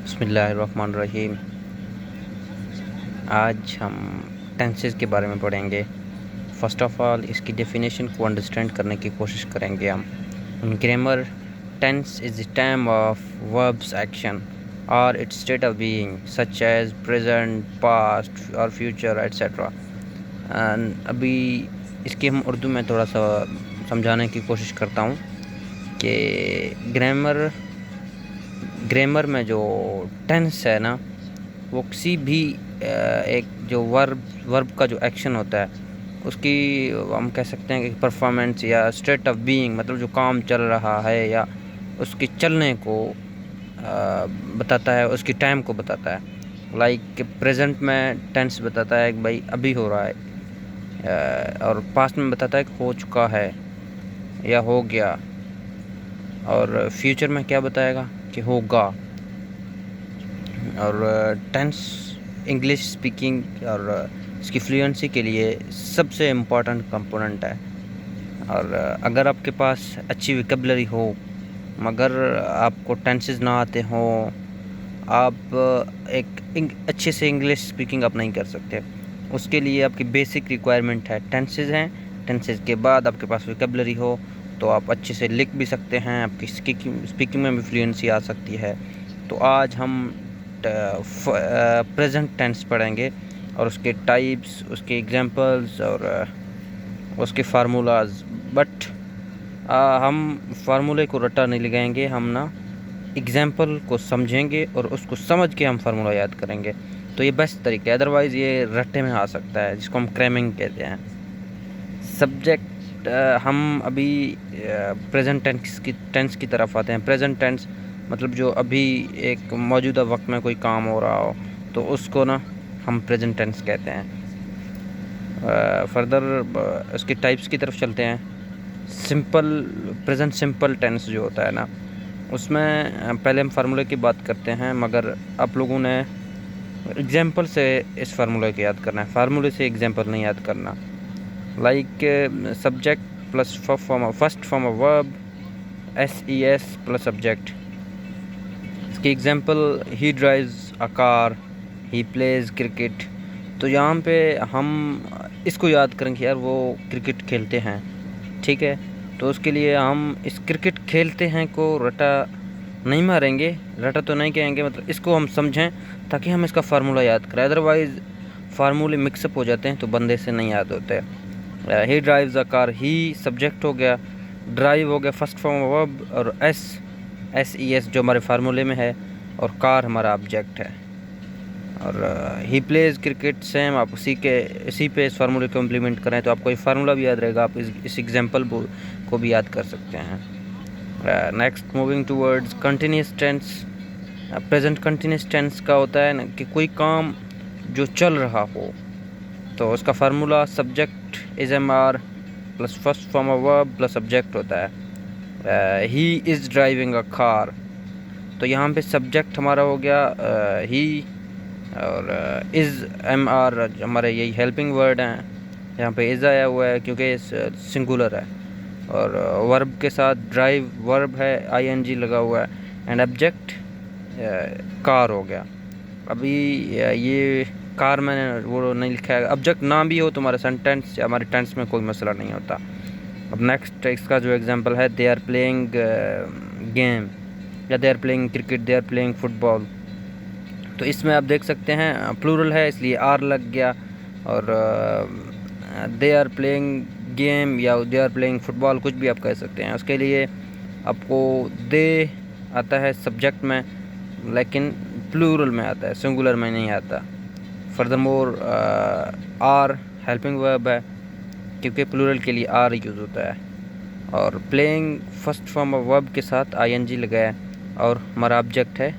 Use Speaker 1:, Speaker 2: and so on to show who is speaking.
Speaker 1: बिस्मिल्लाहिर्रहमानिर्रहीम। आज हम टेंसेस के बारे में पढ़ेंगे। फ़र्स्ट ऑफ़ ऑल इसकी डेफिनेशन को अंडरस्टैंड करने की कोशिश करेंगे हम। Grammar, tense is the time of verbs action और its state of being such as present, past और फ्यूचर एट्सेट्रा। अभी इसकी हम उर्दू में थोड़ा सा समझाने की कोशिश करता हूँ कि ग्रामर में जो टेंस है ना, वो किसी भी एक जो वर्ब का जो एक्शन होता है उसकी हम कह सकते हैं कि परफॉर्मेंस या स्टेट ऑफ बीइंग, मतलब जो काम चल रहा है या उसके चलने को बताता है, उसकी टाइम को बताता है। लाइक प्रेजेंट में टेंस बताता है कि भाई अभी हो रहा है, और पास्ट में बताता है कि हो चुका है या हो गया, और फ्यूचर में क्या बताएगा कि होगा। और टेंस इंग्लिश स्पीकिंग और इसकी फ्लुएंसी के लिए सबसे इम्पोर्टेंट कंपोनेंट है। और अगर आपके पास अच्छी विकेबलरी हो मगर आपको टेंसेस ना आते हों, आप एक अच्छे से इंग्लिश स्पीकिंग आप नहीं कर सकते। उसके लिए आपकी बेसिक रिक्वायरमेंट है टेंसेस हैं। टेंसेस के बाद आपके पास विकेबलरी हो तो आप अच्छे से लिख भी सकते हैं, आपकी स्पीकिंग में भी फ्लुएंसी आ सकती है। तो आज हम प्रेजेंट टेंस पढ़ेंगे और उसके टाइप्स, उसके एग्जांपल्स और उसके फार्मूलाज। बट हम फार्मूले को रट्टा नहीं लगाएंगे, हम ना एग्जांपल को समझेंगे और उसको समझ के हम फार्मूला याद करेंगे। तो ये बेस्ट तरीका है, अदरवाइज़ ये रट्टे में आ सकता है, जिसको हम क्रैमिंग कहते हैं। सब्जेक्ट, हम अभी प्रेजेंट टेंस की तरफ आते हैं। प्रेजेंट टेंस मतलब जो अभी एक मौजूदा वक्त में कोई काम हो रहा हो तो उसको ना हम प्रेजेंट टेंस कहते हैं। फर्दर उसके टाइप्स की तरफ चलते हैं। प्रेजेंट सिंपल टेंस जो होता है ना, उसमें पहले हम फार्मूले की बात करते हैं, मगर आप लोगों ने एग्जांपल से इस फार्मूले को याद करना है, फार्मूले से एग्जांपल नहीं याद करना। Like subject plus first form of verb, SES plus subject. इसकी example, he drives a car, he plays cricket. तो यहाँ पे हम इसको याद करेंगे, यार वो क्रिकेट खेलते हैं, ठीक है। तो उसके लिए हम इस क्रिकेट खेलते हैं को रटा नहीं मारेंगे, रटा तो नहीं कहेंगे, मतलब इसको हम समझें ताकि हम इसका फार्मूला याद करें। अदरवाइज़ फार्मूले मिक्सअप हो जाते हैं तो बंदे से नहीं याद होते। ही drives a car, he subject हो गया, ड्राइव हो गया फर्स्ट फॉर्म वर्ब, और SES जो हमारे फार्मूले में है, और कार हमारा ऑब्जेक्ट है। और ही प्लेज क्रिकेट, सेम आप इसी पे इस फार्मूले को इम्प्लीमेंट करें तो आपको ये फार्मूला भी याद रहेगा, आप इस एग्जांपल को भी याद कर सकते हैं। Next, moving towards continuous tense. Present continuous tense का होता है ना कि कोई काम जो चल रहा हो, तो उसका formula subject is MR plus first form of verb plus subject होता है। He is driving a car, तो यहाँ पे सब्जेक्ट हमारा हो गया ही, और इज़ MR हमारे यही हेल्पिंग वर्ड हैं। यहाँ पे इज़ आया हुआ है क्योंकि सिंगुलर है, और वर्ब के साथ ड्राइव वर्ब है, ING लगा हुआ है, एंड ऑब्जेक्ट कार हो गया। अभी ये कार मैंने वो नहीं लिखा है, ऑब्जेक्ट ना भी हो तो हमारे सेंटेंस या हमारे टेंस में कोई मसला नहीं होता। अब नेक्स्ट, इसका जो एग्जांपल है, दे आर प्लेइंग गेम, या they are playing cricket, they are playing football. तो इसमें आप देख सकते हैं प्लूरल है इसलिए आर लग गया, और दे आर प्लेइंग गेम या दे आर प्लेइंग फुटबॉल, कुछ भी आप कह सकते हैं। उसके लिए आपको दे आता है सब्जेक्ट में, लेकिन प्लूरल में आता है, सिंगुलर में नहीं आता। फर्दरमोर आर हेल्पिंग वर्ब है क्योंकि प्लूरल के लिए आर यूज़ होता है, और playing first form of verb के साथ ING लगाया, और हमारा ऑब्जेक्ट है